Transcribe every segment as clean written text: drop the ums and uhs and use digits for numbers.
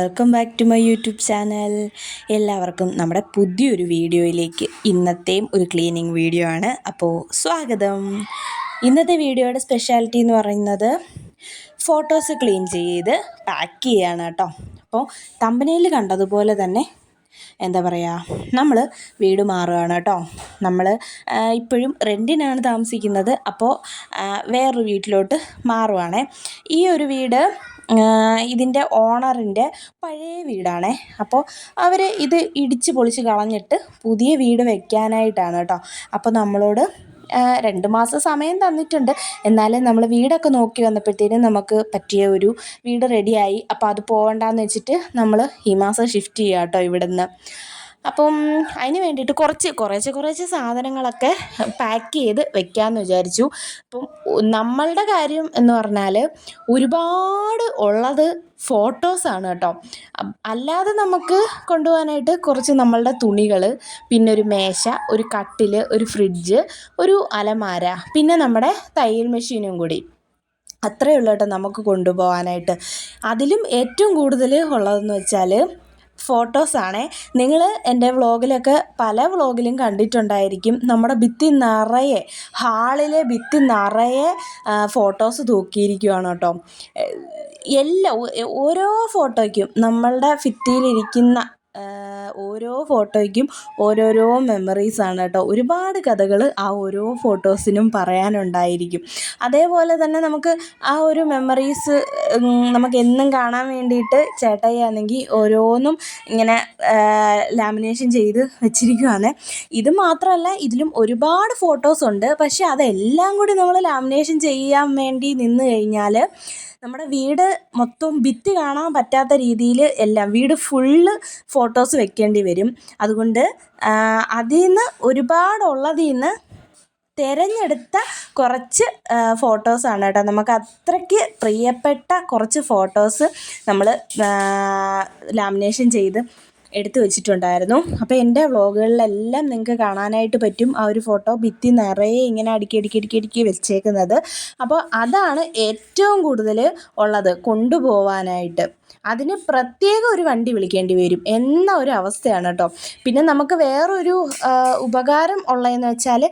Welcome back to my YouTube channel. എല്ലാവർക്കും നമ്മുടെ പുതിയൊരു വീഡിയോയിലേക്ക് ഇന്നത്തെയും ഒരു ക്ലീനിങ് വീഡിയോ ആണ്. അപ്പോൾ സ്വാഗതം. ഇന്നത്തെ വീഡിയോയുടെ സ്പെഷ്യാലിറ്റി എന്ന് പറയുന്നത് ഫോട്ടോസ് ക്ലീൻ ചെയ്ത് പാക്ക് ചെയ്യുകയാണ് കേട്ടോ. അപ്പോൾ തമ്പനയിൽ കണ്ടതുപോലെ തന്നെ എന്താ പറയുക, നമ്മൾ വീട് മാറുകയാണ് കേട്ടോ. നമ്മൾ ഇപ്പോഴും റെൻറ്റിനാണ് താമസിക്കുന്നത്. അപ്പോൾ വേറൊരു വീട്ടിലോട്ട് മാറുവാണേ. ഈ ഒരു വീട് ഇതിൻ്റെ ഓണറിൻ്റെ പഴയ വീടാണേ. അപ്പോൾ അവർ ഇത് ഇടിച്ച് പൊളിച്ച് കളഞ്ഞിട്ട് പുതിയ വീട് വെക്കാനായിട്ടാണ് കേട്ടോ. അപ്പോൾ നമ്മളോട് 2 മാസം സമയം തന്നിട്ടുണ്ട്. എന്നാലും നമ്മൾ വീടൊക്കെ നോക്കി വന്നപ്പോഴത്തേനും നമുക്ക് പറ്റിയ ഒരു വീട് റെഡിയായി. അപ്പോൾ അത് പോകണ്ടെന്ന് വെച്ചിട്ട് നമ്മൾ ഈ മാസം ഷിഫ്റ്റ് ചെയ്യുക കേട്ടോ ഇവിടുന്ന്. അപ്പം അതിന് വേണ്ടിയിട്ട് കുറേശ്ശെ സാധനങ്ങളൊക്കെ പാക്ക് ചെയ്ത് വെക്കാമെന്ന് വിചാരിച്ചു. അപ്പം നമ്മളുടെ കാര്യം എന്ന് പറഞ്ഞാൽ ഒരുപാട് ഉള്ളത് ഫോട്ടോസാണ് കേട്ടോ. അല്ലാതെ നമുക്ക് കൊണ്ടുപോകാനായിട്ട് കുറച്ച് നമ്മളുടെ തുണികൾ, പിന്നെ ഒരു മേശ, ഒരു കട്ടിൽ, ഒരു ഫ്രിഡ്ജ്, ഒരു അലമാര, പിന്നെ നമ്മുടെ തയ്യൽ മെഷീനും കൂടി. അത്രയേ ഉള്ളൂ കേട്ടോ നമുക്ക് കൊണ്ടുപോകാനായിട്ട്. അതിലും ഏറ്റവും കൂടുതൽ ഉള്ളതെന്ന് വെച്ചാൽ ഫോട്ടോസാണേ. നിങ്ങൾ എൻ്റെ വ്ളോഗിലൊക്കെ പല വ്ളോഗിലും കണ്ടിട്ടുണ്ടായിരിക്കും. നമ്മുടെ ഭിത്തി നിറയെ, ഹാളിലെ ഭിത്തി നിറയെ ഫോട്ടോസ് തൂക്കിയിരിക്കുകയാണ് കേട്ടോ. ഓരോ ഫോട്ടോയ്ക്കും, നമ്മളുടെ ഭിത്തിയിലിരിക്കുന്ന ഓരോ ഫോട്ടോയ്ക്കും ഓരോരോ മെമ്മറീസാണ് കേട്ടോ. ഒരുപാട് കഥകൾ ആ ഓരോ ഫോട്ടോസിനും പറയാനുണ്ടായിരിക്കും. അതേപോലെ തന്നെ നമുക്ക് ആ ഒരു മെമ്മറീസ് നമുക്ക് എന്നും കാണാൻ വേണ്ടിയിട്ട് ചേട്ടായിയാണെങ്കിൽ ഓരോന്നും ഇങ്ങനെ ലാമിനേഷൻ ചെയ്ത് വെച്ചിരിക്കുകയാണ്. ഇത് മാത്രമല്ല, ഇതിലും ഒരുപാട് ഫോട്ടോസുണ്ട്. പക്ഷേ അതെല്ലാം കൂടി നമ്മൾ ലാമിനേഷൻ ചെയ്യാൻ വേണ്ടി നിന്ന് കഴിഞ്ഞാൽ നമ്മുടെ വീട് മൊത്തം ഭിത്തി കാണാൻ പറ്റാത്ത രീതിയിൽ എല്ലാം വീട് ഫുള്ള് ഫോട്ടോസ് വെക്കേണ്ടി വരും. അതുകൊണ്ട് അതിൽ നിന്ന് ഒരുപാടുള്ളതിൽ നിന്ന് തിരഞ്ഞെടുത്ത കുറച്ച് ഫോട്ടോസാണ് കേട്ടോ. നമുക്ക് അത്രയ്ക്ക് പ്രിയപ്പെട്ട കുറച്ച് ഫോട്ടോസ് നമ്മൾ ലാമിനേഷൻ ചെയ്ത് എടുത്തു വെച്ചിട്ടുണ്ടായിരുന്നു. അപ്പോൾ എൻ്റെ വ്ളോഗുകളിലെല്ലാം നിങ്ങൾക്ക് കാണാനായിട്ട് പറ്റും ആ ഒരു ഫോട്ടോ ഭിത്തി നിറയെ ഇങ്ങനെ അടുക്കി വെച്ചേക്കുന്നത്. അപ്പോൾ അതാണ് ഏറ്റവും കൂടുതൽ ഉള്ളത് കൊണ്ടുപോകാനായിട്ട്. അതിന് പ്രത്യേക ഒരു വണ്ടി വിളിക്കേണ്ടി വരും എന്ന ഒരു അവസ്ഥയാണ് കേട്ടോ. പിന്നെ നമുക്ക് വേറൊരു ഉപകാരം ഉള്ളതെന്ന് വെച്ചാൽ,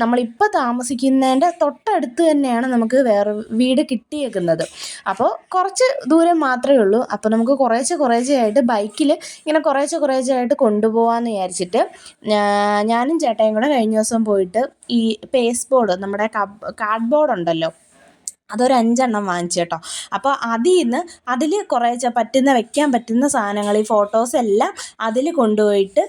നമ്മളിപ്പോൾ താമസിക്കുന്നതിൻ്റെ തൊട്ടടുത്ത് തന്നെയാണ് നമുക്ക് വേറെ വീട് കിട്ടിയേക്കുന്നത്. അപ്പോൾ കുറച്ച് ദൂരം മാത്രമേ ഉള്ളൂ. അപ്പോൾ നമുക്ക് കുറേശ്ശെ ആയിട്ട് ബൈക്കിൽ ഇങ്ങനെ കുറേശ്ശെ ആയിട്ട് കൊണ്ടുപോകാമെന്ന് വിചാരിച്ചിട്ട് ഞാനും ചേട്ടായും കൂടെ കഴിഞ്ഞ ദിവസം പോയിട്ട് ഈ പേസ്റ്റ് ബോർഡ്, നമ്മുടെ കാർഡ് ബോർഡ് ഉണ്ടല്ലോ, അതൊരു 5 എണ്ണം വാങ്ങിച്ചു കേട്ടോ. അപ്പോൾ അതിൽ വെക്കാൻ പറ്റുന്ന സാധനങ്ങൾ, ഈ ഫോട്ടോസ് എല്ലാം അതിൽ കൊണ്ടുപോയിട്ട്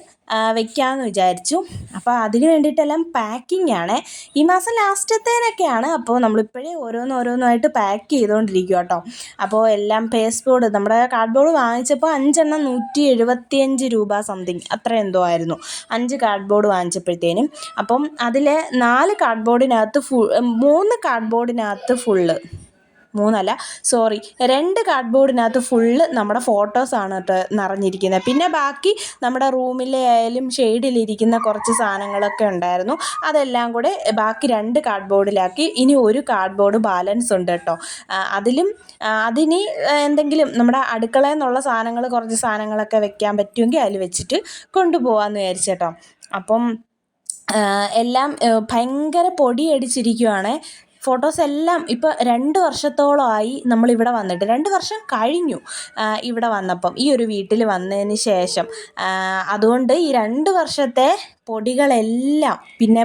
വെക്കാമെന്ന് വിചാരിച്ചു. അപ്പോൾ അതിന് വേണ്ടിയിട്ടെല്ലാം പാക്കിംഗ് ആണ്. ഈ മാസം ലാസ്റ്റത്തേനൊക്കെയാണ്. അപ്പോൾ നമ്മളിപ്പോഴേ ഓരോന്നായിട്ട് പാക്ക് ചെയ്തുകൊണ്ടിരിക്കുക കേട്ടോ. അപ്പോൾ എല്ലാം പേസ്റ്റ് ബോർഡ്, നമ്മുടെ കാർഡ് ബോർഡ് വാങ്ങിച്ചപ്പോൾ 5 എണ്ണം 175 രൂപ സംതിങ് അത്ര എന്തോ ആയിരുന്നു 5 കാർഡ് ബോർഡ് വാങ്ങിച്ചപ്പോഴത്തേനും. അപ്പം അതിൽ 3 കാർഡ് ബോർഡിനകത്ത് ഫുള്ള് 2 കാർഡ് ബോർഡിനകത്ത് ഫുള്ള് നമ്മുടെ ഫോട്ടോസാണ് കേട്ടോ നിറഞ്ഞിരിക്കുന്നത്. പിന്നെ ബാക്കി നമ്മുടെ റൂമിലെ ആയാലും ഷെയ്ഡിലിരിക്കുന്ന കുറച്ച് സാധനങ്ങളൊക്കെ ഉണ്ടായിരുന്നു. അതെല്ലാം കൂടെ ബാക്കി 2 കാർഡ് ബോർഡിലാക്കി. ഇനി ഒരു കാർഡ് ബോർഡ് ബാലൻസ് ഉണ്ട് കേട്ടോ. അതിന് എന്തെങ്കിലും നമ്മുടെ അടുക്കളയിൽ നിന്നുള്ള കുറച്ച് സാധനങ്ങളൊക്കെ വെക്കാൻ പറ്റുമെങ്കിൽ അതിൽ വെച്ചിട്ട് കൊണ്ടുപോകാമെന്ന് വിചാരിച്ചു കേട്ടോ. അപ്പം എല്ലാം ഭയങ്കര പൊടിയടിച്ചിരിക്കുകയാണ്. ഫോട്ടോസ് എല്ലാം ഇപ്പോൾ 2 വർഷത്തോളമായി നമ്മളിവിടെ വന്നിട്ട്. 2 വർഷം കഴിഞ്ഞു ഇവിടെ വന്നപ്പം, ഈ ഒരു വീട്ടിൽ വന്നതിന് ശേഷം. അതുകൊണ്ട് ഈ 2 വർഷത്തെ പൊടികളെല്ലാം, പിന്നെ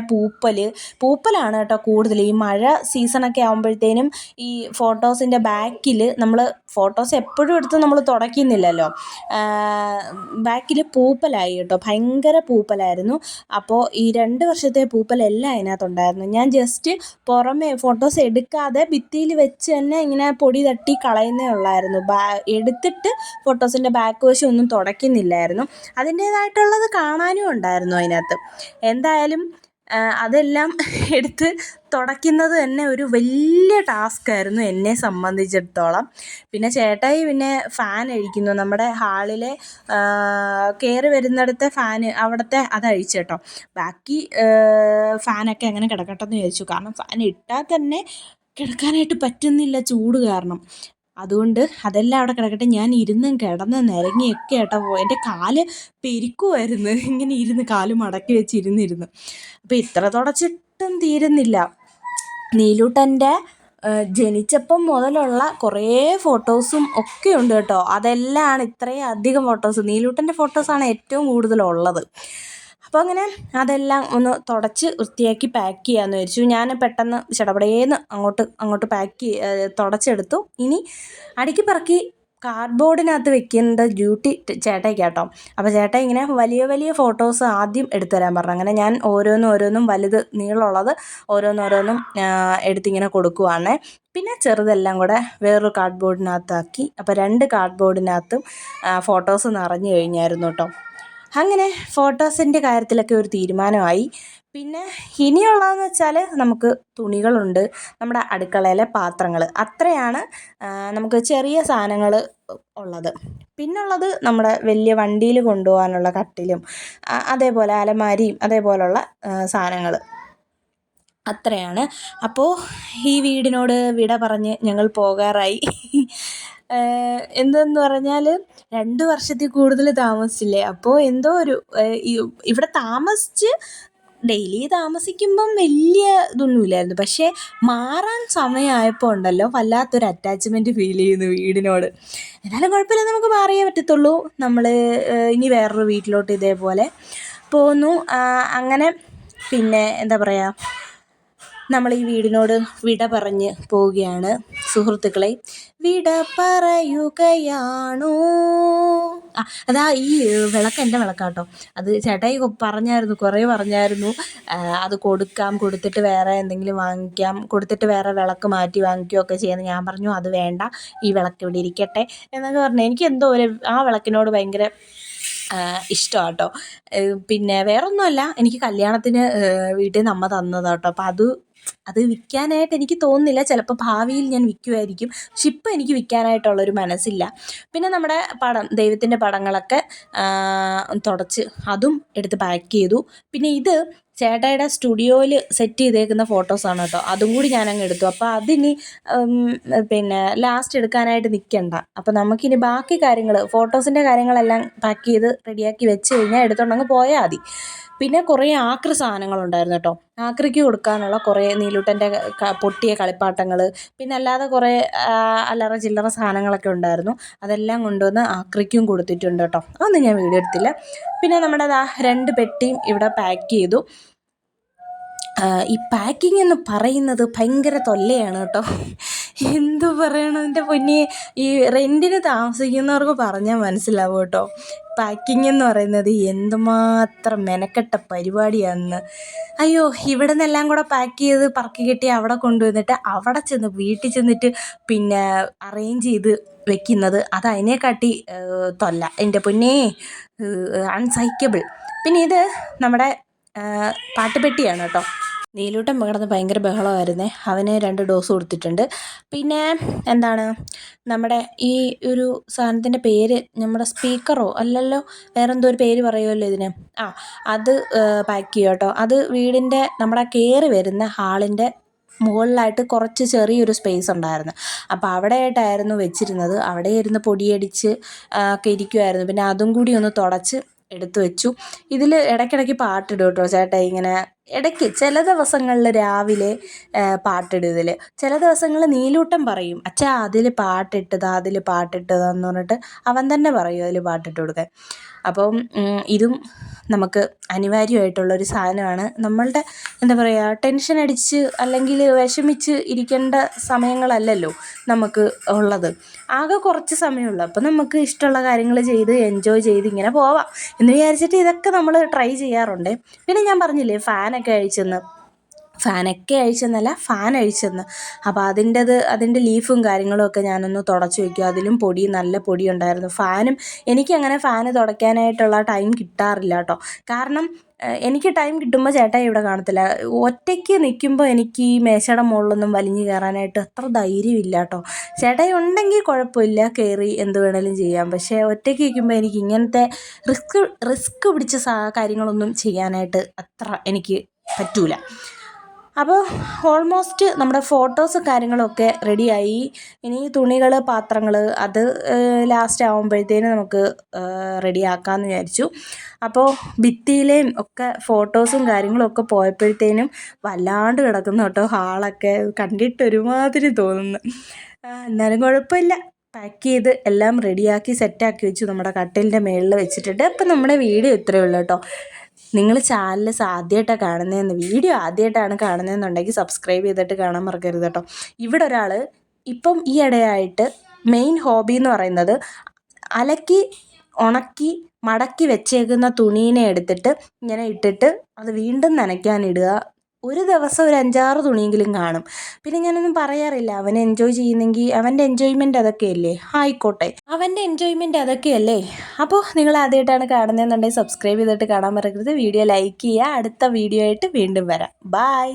പൂപ്പലാണ് കേട്ടോ കൂടുതൽ. ഈ മഴ സീസണൊക്കെ ആകുമ്പോഴത്തേനും ഈ ഫോട്ടോസിൻ്റെ ബാക്കിൽ നമ്മൾ ഫോട്ടോസ് എപ്പോഴും എടുത്ത് നമ്മൾ തുടയ്ക്കുന്നില്ലല്ലോ, ബാക്കിൽ പൂപ്പലായി കേട്ടോ, ഭയങ്കര പൂപ്പലായിരുന്നു. അപ്പോൾ ഈ 2 വർഷത്തെ പൂപ്പലെല്ലാം അതിനകത്തുണ്ടായിരുന്നു. ഞാൻ ജസ്റ്റ് പുറമേ ഫോട്ടോസ് എടുക്കാതെ ഭിത്തിയിൽ വെച്ച് തന്നെ ഇങ്ങനെ പൊടി തട്ടി കളയുന്നേ ഉള്ളായിരുന്നു. എടുത്തിട്ട് ഫോട്ടോസിൻ്റെ ബാക്ക് വശം ഒന്നും തുടയ്ക്കുന്നില്ലായിരുന്നു. അതിൻ്റേതായിട്ടുള്ളത് കാണാനും ഉണ്ടായിരുന്നു അതിനകത്ത്. എന്തായാലും അതെല്ലാം എടുത്ത് തുടയ്ക്കുന്നത് തന്നെ ഒരു വലിയ ടാസ്ക്കായിരുന്നു എന്നെ സംബന്ധിച്ചിടത്തോളം. പിന്നെ ചേട്ടായി ഫാൻ അഴിക്കുന്നു. നമ്മുടെ ഹാളിലെ കയറി വരുന്നിടത്തെ അവിടുത്തെ അതഴിച്ചു കേട്ടോ. ബാക്കി ഫാനൊക്കെ അങ്ങനെ കിടക്കട്ടെന്ന് വിചാരിച്ചു. കാരണം ഫാൻ ഇട്ടാൽ തന്നെ കിടക്കാനായിട്ട് പറ്റുന്നില്ല, ചൂട് കാരണം. അതുകൊണ്ട് അതെല്ലാം അവിടെ കിടക്കട്ടെ. ഞാൻ ഇരുന്നും കിടന്ന് നിരങ്ങിയൊക്കെ കേട്ടോ എൻ്റെ കാല് പെരുക്കുമായിരുന്നു, ഇങ്ങനെ ഇരുന്ന് കാല് മടക്കി വെച്ച് ഇരുന്നിരുന്നു. അപ്പോൾ ഇത്ര തുടച്ചിട്ടും തീരുന്നില്ല. നീലൂട്ടൻ്റെ ജനിച്ചപ്പം മുതലുള്ള കുറേ ഫോട്ടോസും ഒക്കെ ഉണ്ട് കേട്ടോ. അതെല്ലാമാണ് ഇത്രയും അധികം ഫോട്ടോസ്. നീലൂട്ടൻ്റെ ഫോട്ടോസാണ് ഏറ്റവും കൂടുതലുള്ളത്. അപ്പോൾ അങ്ങനെ അതെല്ലാം ഒന്ന് തുടച്ച് വൃത്തിയാക്കി പാക്ക് ചെയ്യാമെന്ന് വിചാരിച്ചു. ഞാൻ പെട്ടെന്ന് ചടപടേന്ന് അങ്ങോട്ട് തുടച്ചെടുത്തു. ഇനി അടുക്കി പറക്കി കാർഡ്ബോർഡിനകത്ത് വെക്കേണ്ട ഡ്യൂട്ടി ചേട്ടായിക്കാട്ടോ. അപ്പോൾ ചേട്ടാ ഇങ്ങനെ വലിയ വലിയ ഫോട്ടോസ് ആദ്യം എടുത്തു തരാൻ പറഞ്ഞു. അങ്ങനെ ഞാൻ ഓരോന്നും വലുത് നീളമുള്ളത് ഓരോന്നും എടുത്തിങ്ങനെ കൊടുക്കുവാണേ. പിന്നെ ചെറുതെല്ലാം കൂടെ വേറൊരു കാർഡ്ബോർഡിനകത്താക്കി. അപ്പോൾ 2 കാർഡ്ബോർഡിനകത്തും ഫോട്ടോസ് നിറഞ്ഞു കഴിഞ്ഞായിരുന്നു കേട്ടോ. അങ്ങനെ ഫോട്ടോസിൻ്റെ കാര്യത്തിലൊക്കെ ഒരു തീരുമാനമായി. പിന്നെ ഇനിയുള്ളതെന്ന് വെച്ചാൽ നമുക്ക് തുണികളുണ്ട്, നമ്മുടെ അടുക്കളയിലെ പാത്രങ്ങൾ, അത്രയാണ് നമുക്ക് ചെറിയ സാധനങ്ങൾ ഉള്ളത്. പിന്നുള്ളത് നമ്മുടെ വലിയ വണ്ടിയിൽ കൊണ്ടുപോകാനുള്ള കട്ടിലും അതേപോലെ അലമാരിയും അതേപോലുള്ള സാധനങ്ങൾ, അത്രയാണ്. അപ്പോൾ ഈ വീടിനോട് വിട പറഞ്ഞ് ഞങ്ങൾ പോകാറായി. എന്തെന്ന് പറഞ്ഞാൽ 2 വർഷത്തിൽ കൂടുതൽ താമസിച്ചില്ലേ. അപ്പോൾ എന്തോ ഒരു ഇവിടെ താമസിച്ച് ഡെയിലി താമസിക്കുമ്പം വലിയ ഇതൊന്നുമില്ലായിരുന്നു. പക്ഷേ മാറാൻ സമയമായപ്പോൾ ഉണ്ടല്ലോ വല്ലാത്തൊരു അറ്റാച്ച്മെൻറ്റ് ഫീൽ ചെയ്യുന്നു വീടിനോട്. എന്നാലും കുഴപ്പമില്ല, നമുക്ക് മാറിയേ പറ്റത്തുള്ളൂ. നമ്മൾ ഇനി വേറൊരു വീട്ടിലോട്ട് ഇതേപോലെ പോന്നു. അങ്ങനെ പിന്നെ എന്താ പറയുക, നമ്മൾ ഈ വീടിനോട് വിട പറഞ്ഞ് പോവുകയാണ് സുഹൃത്തുക്കളെ. വിട പറയുകയാണോ. അതാ ഈ വിളക്ക് എൻ്റെ വിളക്കാട്ടോ. അത് ചേട്ടായി കുറേ പറഞ്ഞായിരുന്നു അത് കൊടുത്തിട്ട് വേറെ എന്തെങ്കിലും വാങ്ങിക്കാം, കൊടുത്തിട്ട് വേറെ വിളക്ക് മാറ്റി വാങ്ങിക്കുകയൊക്കെ ചെയ്യുന്നത്. ഞാൻ പറഞ്ഞു അത് വേണ്ട, ഈ വിളക്ക് ഇവിടെ ഇരിക്കട്ടെ എന്നൊക്കെ പറഞ്ഞു. എനിക്ക് എന്തോ ആ വിളക്കിനോട് ഭയങ്കര ഇഷ്ടമാണ് കേട്ടോ. പിന്നെ വേറൊന്നുമല്ല, എനിക്ക് കല്യാണത്തിന് വീട്ടിൽ നിന്ന് അമ്മ തന്നതാണ് കേട്ടോ. അപ്പോൾ അത് വിൽക്കാനായിട്ട് എനിക്ക് തോന്നുന്നില്ല. ചിലപ്പോൾ ഭാവിയിൽ ഞാൻ വിൽക്കുമായിരിക്കും. പക്ഷെ ഇപ്പം എനിക്ക് വിൽക്കാനായിട്ടുള്ളൊരു മനസ്സില്ല. പിന്നെ നമ്മുടെ ദൈവത്തിൻ്റെ പടങ്ങളൊക്കെ തുടച്ച് അതും എടുത്ത് പാക്ക് ചെയ്തു. പിന്നെ ഇത് ചേട്ടായിയുടെ സ്റ്റുഡിയോയിൽ സെറ്റ് ചെയ്തേക്കുന്ന ഫോട്ടോസാണ് കേട്ടോ. അതും കൂടി ഞാനങ്ങ് എടുത്തു. അപ്പോൾ അതിനി പിന്നെ ലാസ്റ്റ് എടുക്കാനായിട്ട് നിൽക്കണ്ട. അപ്പോൾ നമുക്കിനി ബാക്കി കാര്യങ്ങൾ, ഫോട്ടോസിൻ്റെ കാര്യങ്ങളെല്ലാം പാക്ക് ചെയ്ത് റെഡിയാക്കി വെച്ച് കഴിഞ്ഞാൽ എടുത്തുകൊണ്ടങ്ങ് പോയാൽ മതി. പിന്നെ കുറേ ആക്രി സാധനങ്ങളുണ്ടായിരുന്നു കേട്ടോ. ആക്രിക്ക് കൊടുക്കാനുള്ള കുറേ നീലൂട്ടൻ്റെ പൊട്ടിയ കളിപ്പാട്ടങ്ങൾ, പിന്നെ അല്ലാതെ കുറേ അല്ലറ ചില്ലറ സാധനങ്ങളൊക്കെ ഉണ്ടായിരുന്നു. അതെല്ലാം കൊണ്ടുവന്ന് ആക്രിക്കും കൊടുത്തിട്ടുണ്ട് കേട്ടോ. അതൊന്നും ഞാൻ വീഡിയോ എടുത്തില്ല. പിന്നെ നമ്മുടെ 2 പെട്ടിയും ഇവിടെ പാക്ക് ചെയ്തു. ഈ പാക്കിംഗ് എന്ന് പറയുന്നത് ഭയങ്കര തൊല്ലയാണ് കേട്ടോ. എന്തു പറയണം എൻ്റെ പൊന്നേ, ഈ റെൻറ്റിന് താമസിക്കുന്നവർക്ക് പറഞ്ഞാൽ മനസ്സിലാവും കേട്ടോ. പാക്കിംഗ് എന്ന് പറയുന്നത് എന്തുമാത്രം മെനക്കെട്ട പരിപാടിയാണെന്ന്. അയ്യോ, ഇവിടെ നിന്നെല്ലാം കൂടെ പാക്ക് ചെയ്ത് പറക്കി കെട്ടി അവിടെ കൊണ്ടുവന്നിട്ട് അവിടെ ചെന്ന് വീട്ടിൽ ചെന്നിട്ട് പിന്നെ അറേഞ്ച് ചെയ്ത് വെക്കുന്നത്, അത് അതിനെക്കാട്ടി തൊല്ല എൻ്റെ പൊന്നേ, അൺസൈക്കബിൾ. പിന്നെ ഇത് നമ്മുടെ പാട്ടുപെട്ടിയാണ് കേട്ടോ. നീലൂട്ടൻ കിടന്ന് ഭയങ്കര ബഹളമായിരുന്നേ. അവന് 2 ഡോസ് കൊടുത്തിട്ടുണ്ട്. പിന്നെ എന്താണ് നമ്മുടെ ഈ ഒരു സാധനത്തിൻ്റെ പേര്, നമ്മുടെ സ്പീക്കറോ അല്ലല്ലോ, വേറെന്തോ ഒരു പേര് പറയുമല്ലോ ഇതിന്. അത് പാക്ക് ചെയ്യുക കേട്ടോ. അത് വീടിൻ്റെ നമ്മുടെ കയറി വരുന്ന ഹാളിൻ്റെ മുകളിലായിട്ട് കുറച്ച് ചെറിയൊരു സ്പേസ് ഉണ്ടായിരുന്നു. അപ്പോൾ അവിടെയായിട്ടായിരുന്നു വെച്ചിരുന്നത്. അവിടെ ഇരുന്ന് പൊടിയടിച്ച് ഒക്കെ ഇരിക്കുമായിരുന്നു. പിന്നെ അതും കൂടി ഒന്ന് തുടച്ച് എടുത്തു വെച്ചു. ഇതിൽ ഇടയ്ക്കിടയ്ക്ക് പാട്ടിടും കേട്ടോ ചേട്ടാ. ഇങ്ങനെ ഇടയ്ക്ക് ചില ദിവസങ്ങളിൽ രാവിലെ പാട്ടിടും ഇതിൽ. ചില ദിവസങ്ങളിൽ നീലൂട്ടൻ പറയും, അച്ഛാ അതിൽ പാട്ടിട്ടതാന്ന് പറഞ്ഞിട്ട് അവൻ തന്നെ പറയും അതിൽ പാട്ടിട്ട് കൊടുക്കാൻ. അപ്പം ഇതും നമുക്ക് അനിവാര്യമായിട്ടുള്ളൊരു സാധനമാണ്. നമ്മളുടെ എന്താ പറയുക, ടെൻഷൻ അടിച്ച് അല്ലെങ്കിൽ വിഷമിച്ച് ഇരിക്കേണ്ട സമയങ്ങളല്ലല്ലോ നമുക്ക് ഉള്ളത്. ആകെ കുറച്ച് സമയമുള്ളൂ. അപ്പം നമുക്ക് ഇഷ്ടമുള്ള കാര്യങ്ങൾ ചെയ്ത് എൻജോയ് ചെയ്ത് ഇങ്ങനെ പോവാം എന്ന് വിചാരിച്ചിട്ട് ഇതൊക്കെ നമ്മൾ ട്രൈ ചെയ്യാറുണ്ട്. പിന്നെ ഞാൻ പറഞ്ഞില്ലേ ഫാനൊക്കെ അഴിച്ചെന്ന്. അപ്പോൾ അതിൻ്റെ ലീഫും കാര്യങ്ങളും ഒക്കെ ഞാനൊന്ന് തുടച്ച് വയ്ക്കും. അതിലും നല്ല പൊടി ഉണ്ടായിരുന്നു. എനിക്കങ്ങനെ ഫാന് തുടയ്ക്കാനായിട്ടുള്ള ടൈം കിട്ടാറില്ല കേട്ടോ. കാരണം എനിക്ക് ടൈം കിട്ടുമ്പോൾ ചേട്ടായി ഇവിടെ കാണത്തില്ല. ഒറ്റയ്ക്ക് നിൽക്കുമ്പോൾ എനിക്ക് ഈ മേശയുടെ മുകളിലൊന്നും വലിഞ്ഞു കയറാനായിട്ട് അത്ര ധൈര്യമില്ല കേട്ടോ. ചേട്ടായി ഉണ്ടെങ്കിൽ കുഴപ്പമില്ല, കയറി എന്ത് വേണേലും ചെയ്യാം. പക്ഷേ ഒറ്റയ്ക്ക് നിൽക്കുമ്പോൾ എനിക്ക് ഇങ്ങനത്തെ റിസ്ക് പിടിച്ച കാര്യങ്ങളൊന്നും ചെയ്യാനായിട്ട് അത്ര എനിക്ക് പറ്റൂല. അപ്പോൾ ഓൾമോസ്റ്റ് നമ്മുടെ ഫോട്ടോസും കാര്യങ്ങളൊക്കെ റെഡിയായി. ഇനി തുണികൾ, പാത്രങ്ങൾ അത് ലാസ്റ്റ് ആകുമ്പോഴത്തേനും നമുക്ക് റെഡിയാക്കാമെന്ന് വിചാരിച്ചു. അപ്പോൾ ഭിത്തിയിലെയും ഒക്കെ ഫോട്ടോസും കാര്യങ്ങളും ഒക്കെ പോയപ്പോഴത്തേനും വല്ലാണ്ട് കിടക്കുന്നു കേട്ടോ. ഹാളൊക്കെ കണ്ടിട്ട് ഒരുമാതിരി തോന്നുന്നു. എന്നാലും കുഴപ്പമില്ല. പാക്ക് ചെയ്ത് എല്ലാം റെഡിയാക്കി സെറ്റാക്കി വെച്ചു നമ്മുടെ കട്ടിലിൻ്റെ മുകളിൽ വെച്ചിട്ടുണ്ട്. അപ്പം നമ്മുടെ വീഡിയോ ഇത്രയേ ഉള്ളൂ കേട്ടോ. നിങ്ങൾ ചാനൽ ആദ്യമായിട്ടാണ് കാണുന്നതെന്ന്, വീഡിയോ ആദ്യമായിട്ടാണ് കാണുന്നതെന്നുണ്ടെങ്കിൽ സബ്സ്ക്രൈബ് ചെയ്തിട്ട് കാണാൻ മറക്കരുത് കേട്ടോ. ഇവിടെ ഒരാൾ ഇപ്പം ഈ ഇടയായിട്ട് മെയിൻ ഹോബി എന്ന് പറയുന്നത് അലക്കി ഉണക്കി മടക്കി വെച്ചേക്കുന്ന തുണീനെ എടുത്തിട്ട് ഇങ്ങനെ ഇട്ടിട്ട് അത് വീണ്ടും നനയ്ക്കാനിടുക. ഒരു ദിവസം ഒരു 5-6 തുണിയെങ്കിലും കാണും. പിന്നെ ഞാനൊന്നും പറയാറില്ല. അവൻ എൻജോയ് ചെയ്യുന്നെങ്കിൽ അവൻ്റെ എൻജോയ്മെൻ്റ് അതൊക്കെയല്ലേ, ആയിക്കോട്ടെ, അവൻ്റെ എൻജോയ്മെൻ്റ് അതൊക്കെയല്ലേ. അപ്പോൾ നിങ്ങൾ ആദ്യമായിട്ടാണ് കാണുന്നതെന്നുണ്ടെങ്കിൽ സബ്സ്ക്രൈബ് ചെയ്തിട്ട് കാണാൻ മറക്കരുത്. വീഡിയോ ലൈക്ക് ചെയ്യുക. അടുത്ത വീഡിയോ ആയിട്ട് വീണ്ടും വരാം. ബായ്.